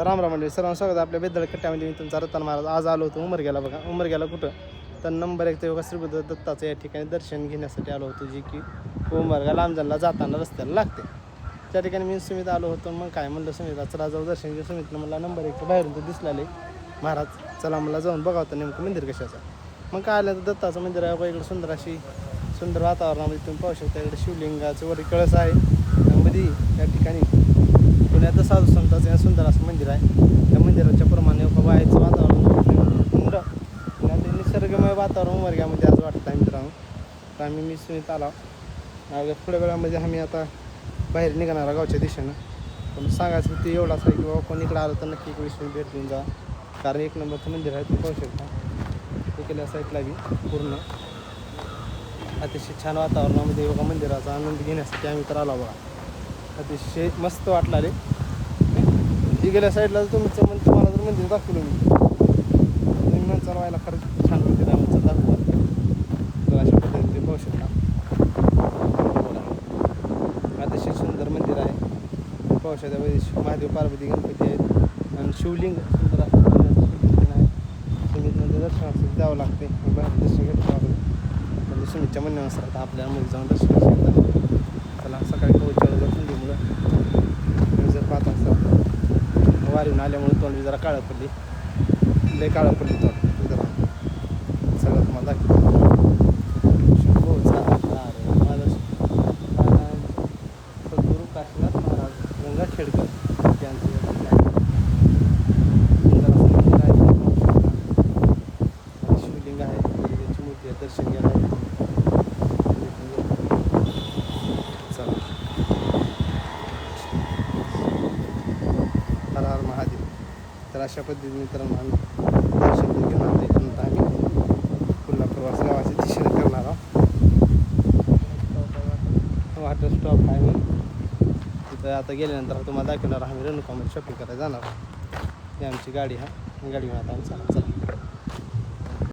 रामराम मंडळी, सर्वांना स्वागत आहे आपल्या बेदळ कट्ट्यामध्ये. मी तुमचा रतन महाराज आज आलो होतो उमरग्याला. बघा उमरग्याला कुठं तर नंबर 1 ते बघा श्रीबुद्ध दत्ताचं या ठिकाणी दर्शन घेण्यासाठी आलो होतो, जे की उमरगा लांबजानला जाताना रस्त्याला लागते. त्या ठिकाणी मी सुमित आलो होतो. मग काय म्हणलं सुमितला चला जाऊ दर्शन घेऊ. सुमितनं मला नंबर 1 बाहेरून तर दिसलेले महाराज, चला मला जाऊन बघावतं नेमकं मंदिर कशाचं. मग काय आलं तर दत्ताचं मंदिर आहे. इकडं सुंदर वातावरणामध्ये तुम्ही पाहू शकता. इकडे शिवलिंगाचं वरी कळस आहे. मध्ये त्या ठिकाणी पुण्याचं साधू संताचं सुंदर असं मंदिर आहे. त्या मंदिराच्या प्रमाणे बाहेरचं वातावरण थंड आणि निसर्गमय वातावरण उमरग्यामध्ये आज वाटत आहे मित्रांनो. तर मी सुमित आला. थोड्या वेळामध्ये आम्ही आता बाहेर निघणार गावच्या दिशेनं. पण सांगायचं ते एवढाच आहे की बाबा कोणी इकडं आलं तर नक्की एक विषय भेट देऊन जा, कारण 1 नंबरचं मंदिर आहे. तुम्ही पाहू शकता इकडल्या साईडला बी पूर्ण अतिशय छान वातावरणामध्ये योगा मंदिराचा आनंद घेण्यासाठी आम्ही तर आलो बघा. अतिशय मस्त वाटला रे. जी गेल्या साईडला तुम्हाला जर मंदिर दाखवलं मी मन चालवायला खरंच छान मंदिर आहे. आमचं दाखवा तर अशा पद्धतीने पाहू शकता. अतिशय सुंदर मंदिर आहे. पाहू शकता महादेव पार्वती गणपती आहेत आणि शिवलिंग सुंदर शिवलिंग आहे. सुमितमध्ये दर्शनासाठी द्यावं लागते. बाहेर दर्शन घेतो आपण म्हणजे सुमितच्या म्हणण्यानुसार आता आपल्याला मध्ये जाऊन दर्शन घेतात. चला सकाळी पोहोचलं जर थंडीमुळं जर पाहत असतात वारीहून आल्यामुळे तोंड जरा काळं पडली, लय काळं पडली तोंड जरा. सगळं तुम्हाला सद्गुरू काशीनाथ महाराज गंगाखेडकर यांचे शिवलिंग आहे. त्याची मूर्ती आहे. दर्शन घ्यायला हर हर महादेव. तर अशा पद्धतीने मित्रांनो आम्ही दर्शन घेऊन आलो. त्यानंतर आम्ही पुन्हा प्रवास गावाच्या दिशेने करणार आहोत. वॉटर स्टॉप आहे मी तिथं आता गेल्यानंतर तुम्हाला दाखवणार. आम्ही रेणुकामध्ये शॉपिंग करायला जाणार. ही आमची गाडी आहे. गाडी आता आम्ही चला